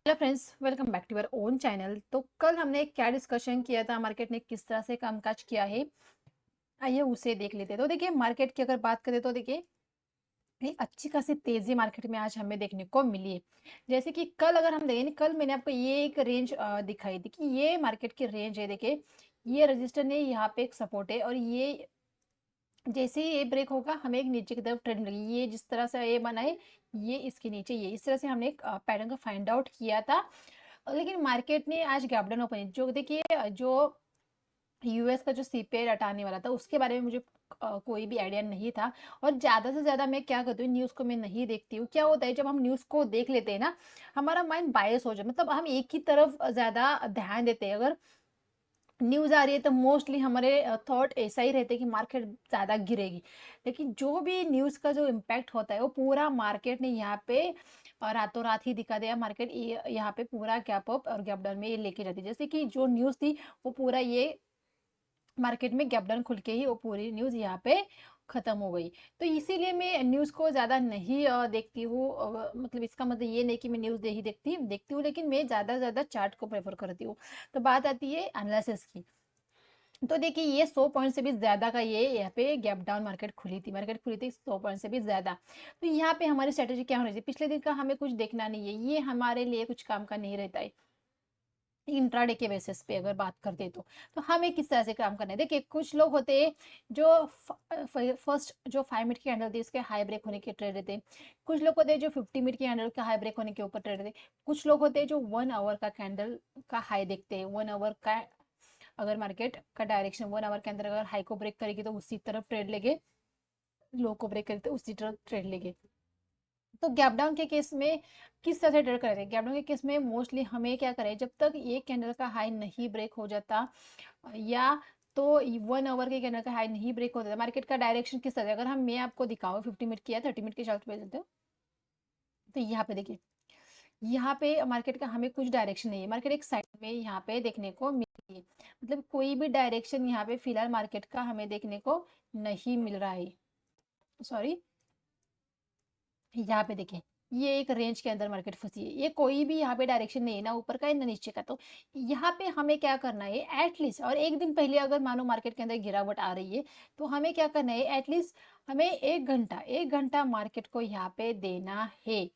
Hello friends, welcome back to your own channel. तो कल हमने क्या डिस्कशन किया था, मार्केट ने किस तरह से कामकाज किया है, आइए उसे देख लेते हैं। तो देखिए, मार्केट की अगर बात करें तो देखिए एक अच्छी खासी तेजी मार्केट में आज हमें देखने को मिली है। जैसे कि कल अगर हम देखें, कल मैंने आपको ये एक रेंज दिखाई थी कि ये मार्केट की रेंज है। देखिए, ये रजिस्टर ने यहाँ पे एक सपोर्ट है और ये जैसे ही ये ब्रेक होगा हमें एक नीचे की तरफ ट्रेंड मिलेगी। ये जिस तरह से ये बनाए, ये इसके नीचे, ये इस तरह से हमने एक पैटर्न का फाइंड आउट किया था। लेकिन मार्केट ने आज गैप डाउन ओपन, जो देखिए जो यूएस का जो सीपीआई डाटा आने वाला था उसके बारे में मुझे कोई भी आइडिया नहीं था। और ज्यादा से ज्यादा मैं क्या करती हूँ, न्यूज को मैं नहीं देखती हूँ। क्या होता है जब हम न्यूज को देख लेते हैं ना, हमारा माइंड बायस हो जाए, मतलब हम एक ही तरफ ज्यादा ध्यान देते हैं। अगर न्यूज आ रही है तो मोस्टली हमारे थॉट ऐसा ही रहते हैं कि मार्केट ज्यादा गिरेगी। लेकिन जो भी न्यूज का जो इम्पैक्ट होता है वो पूरा मार्केट ने यहाँ पे रातों रात ही दिखा दिया। मार्केट यहाँ पे पूरा गैप अप और गैप डाउन में ये लेके जाती है। जैसे कि जो न्यूज थी वो पूरा ये मार्केट में गैप डाउन खुल के ही वो पूरी न्यूज यहाँ पे खत्म हो गई। तो इसीलिए मैं न्यूज को ज्यादा नहीं देखती हूँ। मतलब इसका मतलब ये नहीं कि मैं न्यूज नहीं देखती हूँ, लेकिन मैं ज्यादा से ज्यादा चार्ट को प्रेफर करती हूँ। तो बात आती है एनालिसिस की। तो देखिए, ये 100 पॉइंट से भी ज्यादा का ये यहाँ पे गैप डाउन मार्केट खुली थी 100 पॉइंट से भी ज्यादा। तो यहाँ पे हमारी स्ट्रेटेजी क्या होनी चाहिए, पिछले दिन का हमें कुछ देखना नहीं है, ये हमारे लिए कुछ काम का नहीं रहता है। इंट्राडे के बेसिस पे अगर बात करते तो हमें किस तरह से काम करना है। देखिए, कुछ लोग होते हैं जो फर्स्ट जो 5 मिनट की कैंडल थी उसके हाई ब्रेक होने के ट्रेड रहते हैं। कुछ लोग होते हैं जो 50 मिनट की कैंडल का हाई ब्रेक होने के ऊपर ट्रेड रहते हैं। कुछ लोग होते हैं जो 1 आवर का कैंडल का हाई देखते हैं। 1 आवर का अगर मार्केट का डायरेक्शन 1 आवर के अंदर अगर हाई को ब्रेक करेगी तो उसी तरफ ट्रेड लेंगे, लो को ब्रेक करेगी तो उसी तरफ ट्रेड लेंगे। तो गैप डाउन के केस में किस तरह से ट्रेड करें, गैप डाउन के केस में मोस्टली हमें क्या करें, जब तक ये कैंडल का हाई नहीं ब्रेक हो जाता या तो 1 आवर के कैंडल का हाई नहीं ब्रेक हो जाता, मार्केट का डायरेक्शन किस तरह से, अगर हम मैं आपको दिखाऊँ 50 मिनट की या 30 मिनट के चार्ट पे चलते हो तो यहाँ पे देखिए, यहाँ पे मार्केट का हमें कुछ डायरेक्शन नहीं है। मार्केट एक साइड में यहाँ पे देखने को मिल रही है, मतलब कोई भी डायरेक्शन यहाँ पे फिलहाल मार्केट का हमें देखने को नहीं मिल रहा है। सॉरी, यहाँ पे देखें, ये एक रेंज के अंदर मार्केट फंसी है। ये कोई भी यहाँ पे डायरेक्शन नहीं है, ना ऊपर का है ना नीचे का। तो यहाँ पे हमें क्या करना है एटलीस्ट, और एक दिन पहले अगर मानो मार्केट के अंदर गिरावट आ रही है तो हमें क्या करना है, एटलीस्ट हमें 1 घंटा मार्केट को यहाँ पे देना है।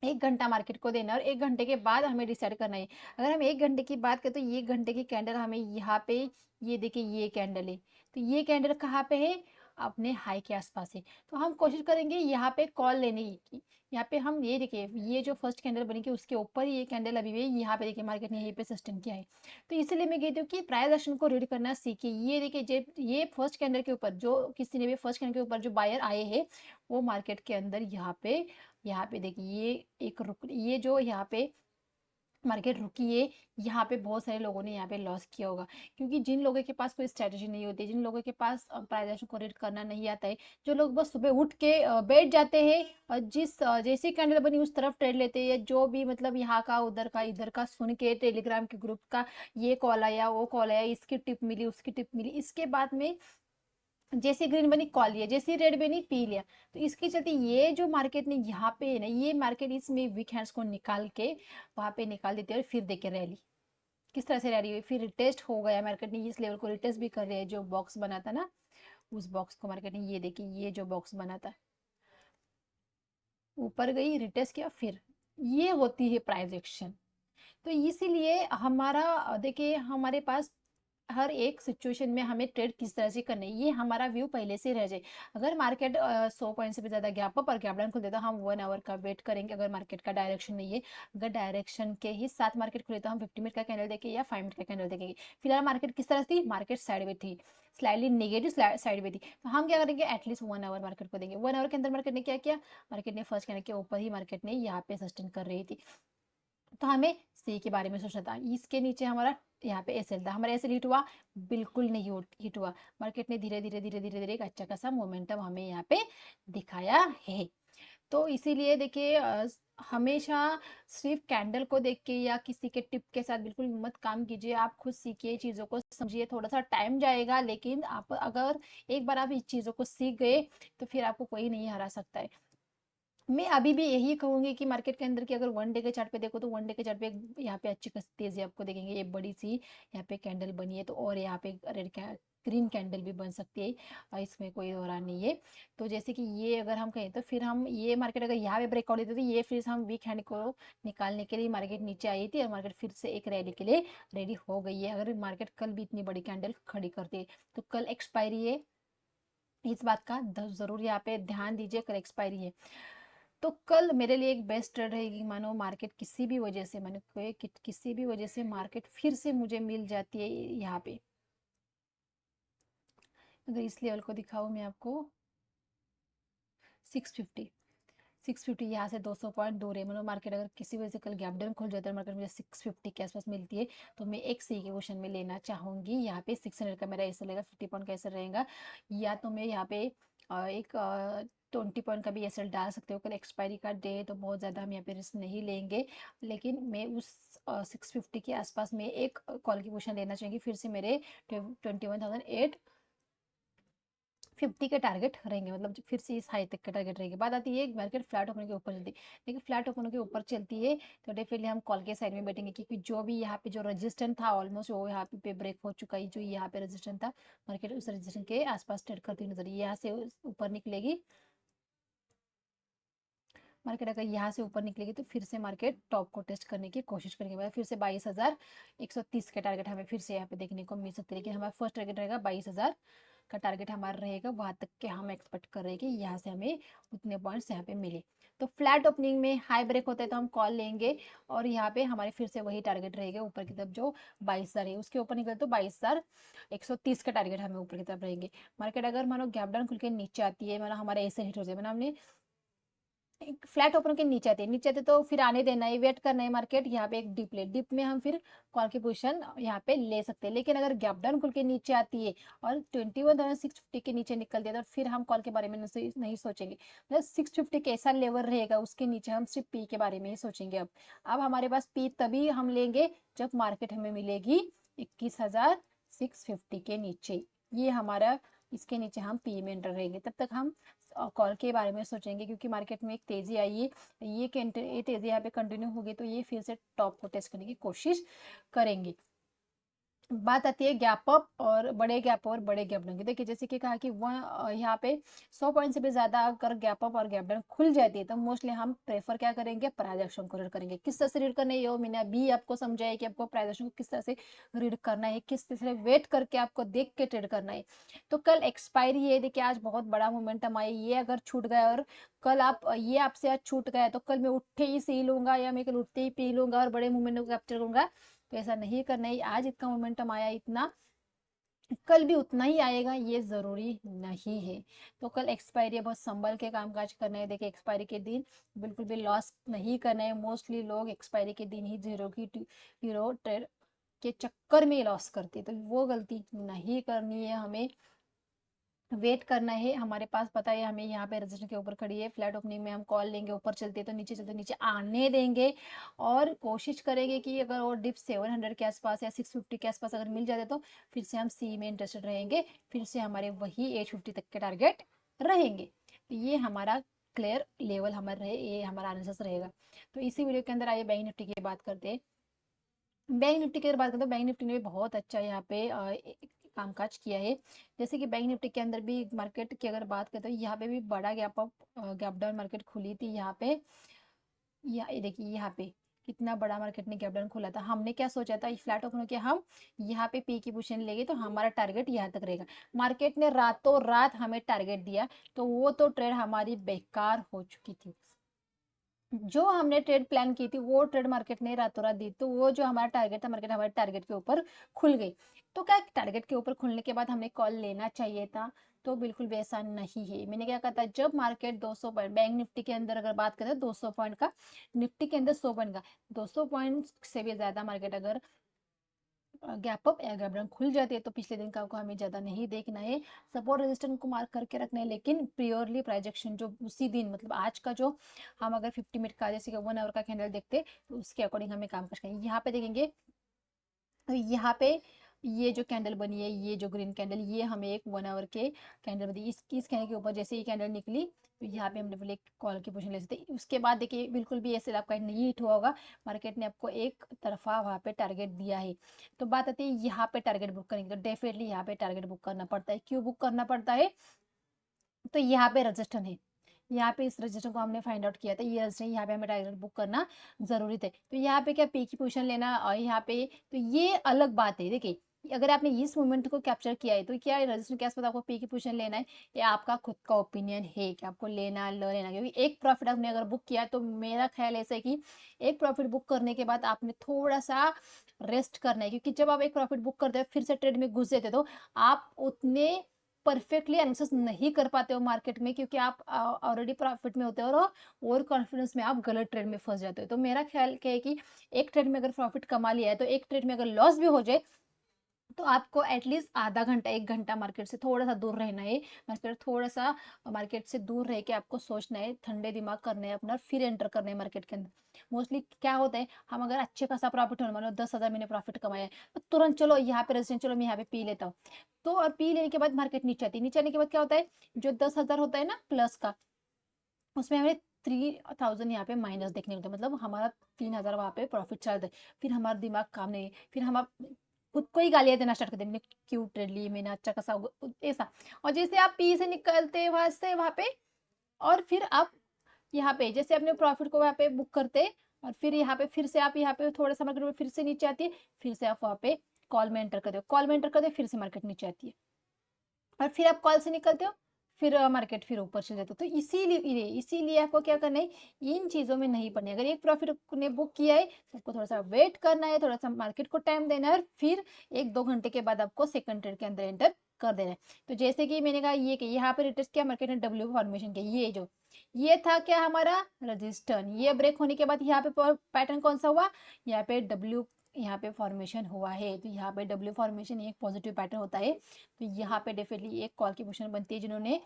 1 घंटा मार्केट को देना और 1 घंटे के बाद हमें डिसाइड करना है। अगर हम 1 घंटे की बात करें तो ये 1 घंटे की कैंडल हमें यहाँ पे, ये देखिए ये कैंडल है, तो ये कैंडल कहाँ पे है, अपने हाई के आसपास है। तो हम कोशिश करेंगे यहाँ पे कॉल लेने की। यहाँ पे हम ये देखिए, ये जो फर्स्ट कैंडल बनी कि उसके ऊपर ही ये कैंडल अभी भी यहाँ पे देखिए मार्केट ने यहीं पे सस्टेन किया है। तो इसलिए मैं कहती हूँ कि प्राइस एक्शन को रीड करना सीखिए। ये देखिए, ये फर्स्ट कैंडल के ऊपर जो किसी ने भी फर्स्ट कैंडल के ऊपर जो बायर आए हैं वो मार्केट के अंदर यहाँ पे देखिए ये एक रुक, ये जो यहाँ पे मार्केट रुकी है, यहाँ पे बहुत सारे लोगों ने यहाँ पे लॉस किया होगा। क्योंकि जिन लोगों के पास कोई स्ट्रेटेजी नहीं होती, जिन लोगों के पास प्राइस एक्शन को रीड करना नहीं आता है, जो लोग बस सुबह उठ के बैठ जाते हैं और जैसी कैंडल बनी उस तरफ ट्रेड लेते हैं, जो भी मतलब यहाँ का उधर का इधर का सुन के टेलीग्राम के ग्रुप का ये कॉल आया वो कॉल आया, इसकी टिप मिली उसकी टिप मिली, इसके बाद में जैसे ग्रीन बनी कॉल लिया, जैसे रेड बनी पी लिया। तो इसके चलते ये जो मार्केट ने यहाँ पे है ना, ये मार्केट इसमें वीक हैंड्स को निकाल के वहां पे निकाल देते हैं और फिर देखे रैली किस तरह से रैली हुई, फिर रिटेस्ट हो गया। मार्केट ने इस लेवल को रिटेस्ट भी कर रहे हैं, जो बॉक्स बना था ना उस बॉक्स को मार्केट ने, ये देखिए ये जो बॉक्स बना था ऊपर गई रिटेस्ट किया, फिर ये होती है प्राइस एक्शन। तो इसीलिए हमारा देखिए, हमारे पास हर एक सिचुएशन में हमें ट्रेड किस तरह से करना है ये हमारा व्यू पहले से रह जाए। अगर मार्केट 100 पॉइंट से भी ज्यादा गैप अप और गैप डाउन खुल देता हम 1 आवर का वेट करेंगे। अगर मार्केट का डायरेक्शन नहीं है, अगर डायरेक्शन के ही साथ मार्केट खुले तो हम 50 मिनट का कैंडल देखें या 5 मिनट का कैंडल देखेंगे। फिलहाल मार्केट किस तरह से थी, मार्केट साइड में थी, स्लाइडली नेगेटिव साइड में थी। तो हम क्या करेंगे, एटलीस्ट 1 आवर मार्केट को देंगे। 1 आवर के अंदर मार्केट ने क्या किया, मार्केट ने फर्स्ट कैंडल के ऊपर ही मार्केट ने यहाँ पे सस्टेन कर रही थी। तो हमें सी के बारे में सोचना था। इसके नीचे हमारा यहाँ पे एसएल था, हमारा एसएल हिट हुआ, बिल्कुल नहीं हिट हुआ। मार्केट ने धीरे धीरे धीरे धीरे धीरे एक अच्छा खासा मोमेंटम हमें यहाँ पे दिखाया है। तो इसीलिए देखिए, हमेशा सिर्फ कैंडल को देख के या किसी के टिप के साथ बिल्कुल मत काम कीजिए। आप खुद सीखिए, चीजों को समझिए, थोड़ा सा टाइम जाएगा लेकिन आप अगर एक बार आप इस चीजों को सीख गए तो फिर आपको कोई नहीं हरा सकता है। मैं अभी भी यही कहूँगी कि मार्केट के अंदर की अगर वन डे के चार्ट पे देखो तो वन डे के चार्ट पे यहाँ पे अच्छी खासी तेजी आपको देखेंगे। ये बड़ी सी यहाँ पे कैंडल बनी है, तो और यहाँ पे ग्रीन कैंडल भी बन सकती है, और इसमें कोई दौरान नहीं है। तो जैसे कि ये अगर हम कहें तो फिर हम ये मार्केट अगर यहाँ पे ब्रेकआउट देते तो ये फिर हम वीक हैंड को निकालने के लिए मार्केट नीचे आई थी, और मार्केट फिर से एक रैली के लिए रेडी हो गई है। अगर मार्केट कल भी इतनी बड़ी कैंडल खड़ी करती है तो कल एक्सपायरी है, इस बात का जरूर यहाँ पे ध्यान दीजिए, कल एक्सपायरी है। तो कल मेरे लिए एक बेस्ट ट्रेड रहेगी। मानो मार्केट किसी भी वजह से, मानो कोई किसी भी वजह से मार्केट फिर से मुझे मिल जाती है यहाँ पे, अगर इस लेवल को दिखाऊं मैं आपको 650, 650 यहाँ से 200 पॉइंट दूर है। मतलब मार्केट अगर किसी वजह से कल गैप डाउन खुल जाता है, मार्केट मुझे 650 के आसपास मिलती है, तो मैं एक सी के क्वेश्चन में लेना चाहूंगी। यहाँ पे 600 का मेरा ऐसा रहेगा, 50 पॉइंट का ऐसा रहेगा, या तो मैं यहाँ पे एक 20 पॉइंट का भी ऐसा डाल सकते हो। कल एक्सपायरी का डे है तो बहुत ज़्यादा हम यहाँ पे रिस्क नहीं लेंगे, लेकिन मैं उस 650 के आसपास में एक कॉल की पोजीशन लेना चाहूँगी। फिर से मेरे 21,850 के टारगेट रहेंगे, मतलब फिर से इस हाई तक के टारगेट रहेंगे। बात आती है मार्केट फ्लैट ओपन के ऊपर चलती है, लेकिन फ्लैट ओपन के ऊपर चलती है तो डेफिनेटली हम कॉल के साइड में बैठेंगे, क्योंकि जो भी यहाँ पे जो रजिस्टेंट था ऑलमोस्ट वो यहाँ पे ब्रेक हो चुका है। जो यहाँ पे रजिस्टेंट था, मार्केट उस रजिस्टेंट के आसपास ट्रेड करती नजर, यहाँ से ऊपर निकलेगी मार्केट। अगर यहाँ से ऊपर निकलेगी तो फिर से मार्केट टॉप को टेस्ट करने की कोशिश करेंगे, फिर से 22,130 का टारगेट हमें फिर से यहाँ पे देखने को मिल सकता है। लेकिन हमारा फर्स्ट टारगेट रहेगा 22,000 का टारगेट हमारा रहेगा, वहां तक के हम एक्सपेक्ट कर रहे हैं कि यहाँ से हमें उतने पॉइंट्स यहाँ पे मिले। तो फ्लैट ओपनिंग में हाई ब्रेक होता है तो हम कॉल लेंगे, और यहाँ पे हमारे फिर से वही टारगेट रहेगा ऊपर की तरफ जो 22,000 है, उसके ऊपर निकले तो 22,130 का टारगेट हमें ऊपर की तरफ रहेंगे। मार्केट अगर मानो गैप डाउन खुल के नीचे आती है, मानो हमारे ऐसे हिट हो जाए, मानो हमने फ्लैट ओपन के नीचे आते तो फिर आने देना है, वेट करना है मार्केट। यहाँ पे एक डिप ले, डिप में हम फिर कॉल की पोजीशन यहाँ पे ले सकते हैं। लेकिन अगर गैप डाउन खुल के नीचे आती है और 21,650 के नीचे निकल दिया तो फिर हम कॉल के बारे में नहीं सोचेंगे। मतलब 650 कैसा लेवल रहेगा उसके नीचे हम सिर्फ पी के बारे में ही सोचेंगे। अब हमारे पास पी तभी हम लेंगे जब मार्केट हमें मिलेगी 21,650 के नीचे। ये हमारा, इसके नीचे हम पी में एंटर रहेंगे, तब तक हम कॉल के बारे में सोचेंगे, क्योंकि मार्केट में एक तेजी आई है, ये तेजी यहाँ पे कंटिन्यू होगी तो ये फिर से टॉप को टेस्ट करने की कोशिश करेंगे। बात आती है गैप अप और बड़े गैप और बड़े गैप डाउन की। देखिए जैसे कि कहा कि वह यहाँ पे 100 पॉइंट से भी ज्यादा अगर गैप अप और गैप डाउन खुल जाती है तो मोस्टली हम प्रेफर क्या करेंगे, प्राइस एक्शन को रीड करेंगे। किस तरह से रीड करना है ये मैंने अभी आपको समझाया कि आपको प्राइस एक्शन को किस तरह से रीड करना है, किस तरह से वेट करके आपको देख के ट्रेड करना है। तो कल एक्सपायरी है, देखिए आज बहुत बड़ा मोमेंटम आया, ये अगर छूट गया और कल आप ये आपसे आज छूट गया तो कल मैं उठते ही सी लूंगा या मैं कल उठते ही पी लूंगा और बड़े मोमेंट को कैप्चर करूंगा, तो ऐसा नहीं करना है। आज इतना मोमेंटम आया इतना, कल भी उतना ही आएगा ये जरूरी नहीं है। तो कल एक्सपायरी बहुत संभल के कामकाज करना है। देखिए एक्सपायरी के दिन बिल्कुल भी लॉस नहीं करना है। मोस्टली लोग एक्सपायरी के दिन ही हीरो ट्रेड के चक्कर में लॉस करते हैं, तो वो गलती नहीं करनी है हमें। वेट करना है, हमारे पास पता है हमें यहाँ पे रजिस्टर के ऊपर खड़ी है, फ्लैट ओपनिंग में हम कॉल लेंगे, ऊपर चलते हैं तो नीचे चलते नीचे आने देंगे, और कोशिश करेंगे कि अगर वो डिप 700 के आसपास या 650 के आसपास अगर मिल जाते तो फिर से हम सी में इंटरेस्टेड रहेंगे, फिर से हमारे वही 850 तक के टारगेट रहेंगे। तो ये हमारा क्लियर लेवल हमारा रहे, ये हमारा आंसर रहेगा। तो इसी वीडियो के अंदर आइए बैंक निफ्टी की बात करते हैं। बैंक निफ्टी की अगर बात करें तो बैंक निफ्टी ने भी बहुत अच्छा यहाँ पे कामकाज किया है। जैसे कि बैंक निफ्टी के अंदर भी मार्केट की अगर बात करें तो यहाँ पे भी बड़ा गैप डाउन मार्केट खुली थी यहाँ पे। ये देखिए यहाँ पे कितना बड़ा मार्केट ने गैप डाउन खोला था। हमने क्या सोचा था, फ्लैट ओपन होकर हम यहाँ पे पी की पोजीशन लेंगे तो हमारा टारगेट यहाँ तक रहेगा। मार्केट ने रातों रात हमें टारगेट दिया, तो वो तो ट्रेड हमारी बेकार हो चुकी थी। जो हमने ट्रेड प्लान की थी वो ट्रेड मार्केट ने रातों रात दी, तो वो जो हमारा टारगेट था, मार्केट हमारे टारगेट के ऊपर खुल गई। तो क्या टारगेट के ऊपर खुलने के बाद हमने कॉल लेना चाहिए था? तो बिल्कुल भी ऐसा नहीं है। मैंने क्या कहा था, जब मार्केट 200 पॉइंट, बैंक निफ्टी के अंदर अगर बात करें 200 पॉइंट का, निफ्टी के अंदर 100 पॉइंट का, 200 पॉइंट से भी ज्यादा मार्केट अगर गैप अप या गैप डाउन खुल जाती है तो पिछले दिन का को हमें ज्यादा नहीं देखना है, सपोर्ट रेजिस्टेंस को मार्क करके रखना है। लेकिन प्योरली प्राइजेक्शन जो उसी दिन, मतलब आज का जो हम अगर 50 मिनट का जैसे कि 1 आवर का कैंडल देखते तो उसके अकॉर्डिंग हमें काम करना है। यहाँ पे देखेंगे, यहाँ पे ये जो कैंडल बनी है, ये जो ग्रीन कैंडल, ये हमें एक 1 आवर के कैंडल बनी। इस कैंडल के ऊपर जैसे ये कैंडल निकली तो यहाँ पे हमने बोले कॉल की पोजीशन ले सकते। उसके बाद देखिए बिल्कुल भी ऐसे आपका नहीं हिट हुआ होगा, मार्केट ने आपको एक तरफा वहाँ पे टारगेट दिया है। तो बात आती है यहाँ पे टारगेट बुक करेंगे तो डेफिनेटली यहाँ पे टारगेट बुक करना पड़ता है। क्यों बुक करना पड़ता है? तो यहाँ पे रजिस्टर है, यहाँ पे इस रजिस्टर को हमने फाइंड आउट किया था, ये रजिस्टर यहाँ पे हमें टारगेट बुक करना जरूरी है। तो यहाँ पे क्या पी की पोजीशन लेना और यहाँ पे तो ये अलग बात है। देखिए अगर आपने इस मोमेंट को कैप्चर किया है तो क्या रजिस्टर के आसपास आपको पी की पोजीशन लेना है, ये आपका खुद का ओपिनियन है कि आपको लेना लेना। क्योंकि एक प्रॉफिट आपने अगर बुक किया तो मेरा ख्याल ऐसा है कि एक प्रॉफिट बुक करने के बाद आपने थोड़ा सा रेस्ट करना है। क्योंकि जब आप एक प्रॉफिट बुक करते हो फिर से ट्रेड में घुस जाते तो आप उतने परफेक्टली एनालिसिस नहीं कर पाते हो मार्केट में, क्योंकि आप ऑलरेडी प्रॉफिट में होते हो और ओवर कॉन्फिडेंस में आप गलत ट्रेड में फंस जाते हो। तो मेरा ख्याल क्या है कि एक ट्रेड में अगर प्रॉफिट कमा लिया है तो एक ट्रेड में अगर लॉस भी हो जाए तो आपको एटलीस्ट आधा घंटा 1 घंटा मार्केट से थोड़ा सा दूर रहना है। थोड़ा सा मार्केट से दूर रह के आपको सोचना है, ठंडे दिमाग करना है अपना, फिर एंटर करना है मार्केट के अंदर। मोस्टली क्या होता है, हम अगर अच्छे खासा प्रॉफिट होने वाला 10,000 मैंने प्रॉफिट कमाया है तो तुरंत चलो यहाँ पे रेजिस्टेंस, चलो मैं यहाँ पे पी लेता हूँ। तो और पी लेने के बाद मार्केट नीचे आती है, नीचे आने के बाद क्या होता है, जो 10,000 होता है ना प्लस का, उसमें हमें 3,000 यहाँ पे माइनस देखने को मिलता है। मतलब हमारा 3,000 वहाँ पे प्रॉफिट चल रहा है। फिर हमारा दिमाग काम नहीं, फिर हम खुद को ही गालियां देना स्टार्ट कर देंगे, मैंने क्यों ट्रेड ली, मैंने अच्छा खासा ऐसा। और जैसे आप पी से निकलते वहां से वहां पे, और फिर आप यहाँ पे जैसे अपने प्रॉफिट को वहाँ पे बुक करते, और फिर यहाँ पे फिर से आप यहाँ पे थोड़ा सा मार्केट में फिर से नीचे आती है, फिर से आप वहाँ पे कॉल में एंटर करते हो, कॉल में एंटर करते हो, फिर से मार्केट नीचे आती है, और फिर आप कॉल से निकलते हो, फिर मार्केट फिर ऊपर चले जाते हो। तो इसीलिए आपको क्या करना है, इन चीजों में नहीं पड़ना है। अगर एक प्रॉफिट ने बुक किया है तो आपको थोड़ा सा वेट करना है, थोड़ा सा मार्केट को टाइम देना है, और फिर 1-2 घंटे के बाद आपको सेकंड ट्रेड के अंदर एंटर कर देना है। तो जैसे कि मैंने कहा ये कि यहाँ पे रिटेस्ट किया मार्केट ने, डब्ल्यू फॉर्मेशन किया, ये था क्या हमारा रजिस्टर, ये ब्रेक होने के बाद यहाँ पे पैटर्न कौन सा हुआ, यहाँ पे डब्ल्यू, यहाँ पे फॉर्मेशन हुआ है। तो यहाँ पे डब्ल्यू फॉर्मेशन एक पॉजिटिव पैटर्न होता है। तो यहाँ पे डेफिनेटली एक कॉल की पोजीशन बनती है। जिन्होंने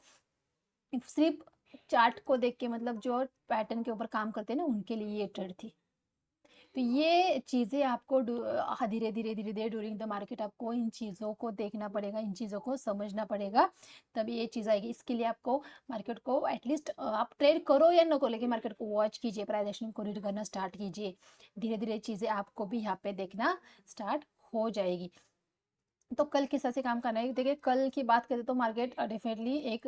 सिर्फ चार्ट को देख के, मतलब जो पैटर्न के ऊपर काम करते हैं ना, उनके लिए ये ट्रेड थी। तो ये चीजें आपको धीरे धीरे धीरे धीरे ड्यूरिंग द मार्केट आपको इन चीजों को देखना पड़ेगा, इन चीजों को समझना पड़ेगा, तभी ये चीज आएगी। इसके लिए आपको मार्केट को एटलीस्ट आप ट्रेड करो या ना करो, लेकिन मार्केट को वॉच कीजिए, प्राइस एक्शन को रीड करना स्टार्ट कीजिए। धीरे धीरे चीजें आपको भी यहाँ पे देखना स्टार्ट हो जाएगी। तो कल किस तरह से काम करना है, देखिए कल की बात करें तो मार्केट डेफिनेटली एक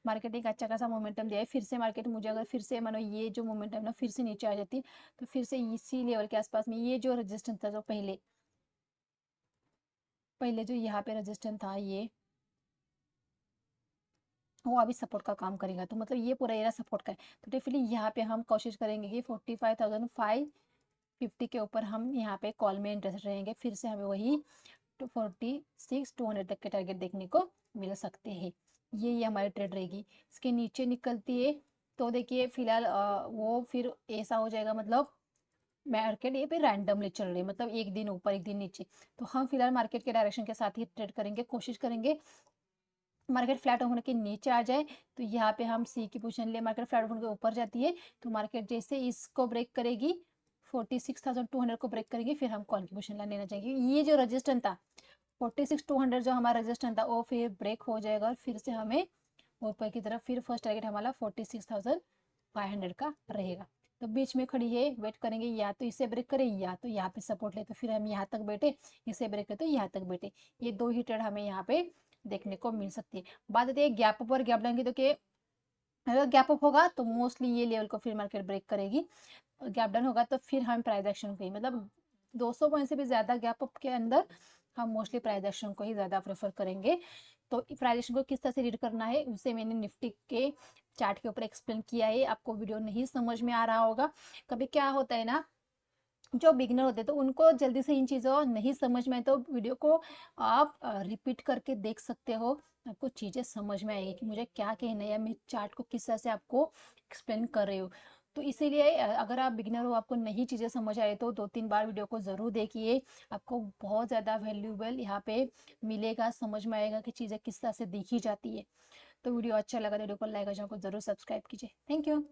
मार्केट एक अच्छा खासा मोमेंटम दिया है। फिर से मार्केट मुझे अगर फिर से मानो ये जो मोमेंटम ना फिर से नीचे आ जाती तो फिर से इसी लेवल के आसपास में ये जो रेजिस्टेंस था, जो पहले पहले जो यहाँ पे रेजिस्टेंस था, ये वो अभी सपोर्ट का काम करेगा। तो मतलब ये पूरा एरिया सपोर्ट का है। तो डेफिनेटली यहाँ पे हम कोशिश करेंगे कि 45,550 के ऊपर हम यहाँ पे कॉल में इंटरेस्ट रहेंगे। फिर से हमें वही 46,200 तक के टारगेट देखने को मिल सकते हैं। ये हमारी ट्रेड रहेगी। इसके नीचे निकलती है तो देखिए फिलहाल वो फिर ऐसा हो जाएगा, मतलब मार्केट ये पे रैंडमली चल रही है, मतलब एक दिन ऊपर एक दिन नीचे। तो हम फिलहाल मार्केट के डायरेक्शन के साथ ही ट्रेड करेंगे, कोशिश करेंगे मार्केट फ्लैट होने के नीचे आ जाए। तो यहाँ पे हम सी की पोजीशन ले, मार्केट फ्लैट होने के ऊपर जाती है तो मार्केट जैसे इसको ब्रेक करेगी 46,200 को ब्रेक करेगी, फिर हम कॉल की पोजीशन लेना चाहेंगे। ये जो रजिस्टेंस था 46,200 जो हमारा रजिस्टेंस था वो फिर ब्रेक हो जाएगा, और फिर से हमें ऊपर की तरफ फिर फर्स्ट टारगेट हमारा 46,500 का रहेगा। तो बीच में खड़ी है, वेट करेंगे, या तो इसे ब्रेक करे या तो यहाँ पे सपोर्ट ले, तो फिर हम यहाँ तक बैठे, इसे ब्रेक करे तो यहाँ तक बैठे। ये दो ही ट्रेड हमें यहाँ पे देखने को मिल सकती है। बात आती है गैप अप और गैप डाउन की, तो कि अगर गैप अप होगा तो मोस्टली ये लेवल को फिर मार्केट ब्रेक करेगी, गैप डाउन होगा तो फिर हम प्राइस एक्शन को ही, मतलब 200 पॉइंट से भी ज्यादा गैप अप के अंदर हम मोस्टली प्राइस एक्शन को ही ज्यादा प्रेफर करेंगे। तो प्राइस एक्शन को किस तरह से रीड करना है उसे मैंने निफ्टी के चार्ट के ऊपर एक्सप्लेन किया है। आपको वीडियो नहीं समझ में आ रहा होगा, कभी क्या होता है ना, जो बिगनर होते हैं तो उनको जल्दी से इन चीज़ों नहीं समझ में आए तो वीडियो को आप रिपीट करके देख सकते हो, आपको चीज़ें समझ में आएगी कि मुझे क्या कहना है या मैं चार्ट को किस तरह से आपको एक्सप्लेन कर रही हूँ। तो इसीलिए अगर आप बिगनर हो, आपको नई चीज़ें समझ आए तो 2-3 बार वीडियो को ज़रूर देखिए, आपको बहुत ज़्यादा वैल्यूएबल यहाँ पे मिलेगा, समझ में आएगा कि चीज़ें किस तरह से देखी जाती है। तो वीडियो अच्छा लगा तो वीडियो को लाइक और चैनल को ज़रूर सब्सक्राइब कीजिए। Thank you.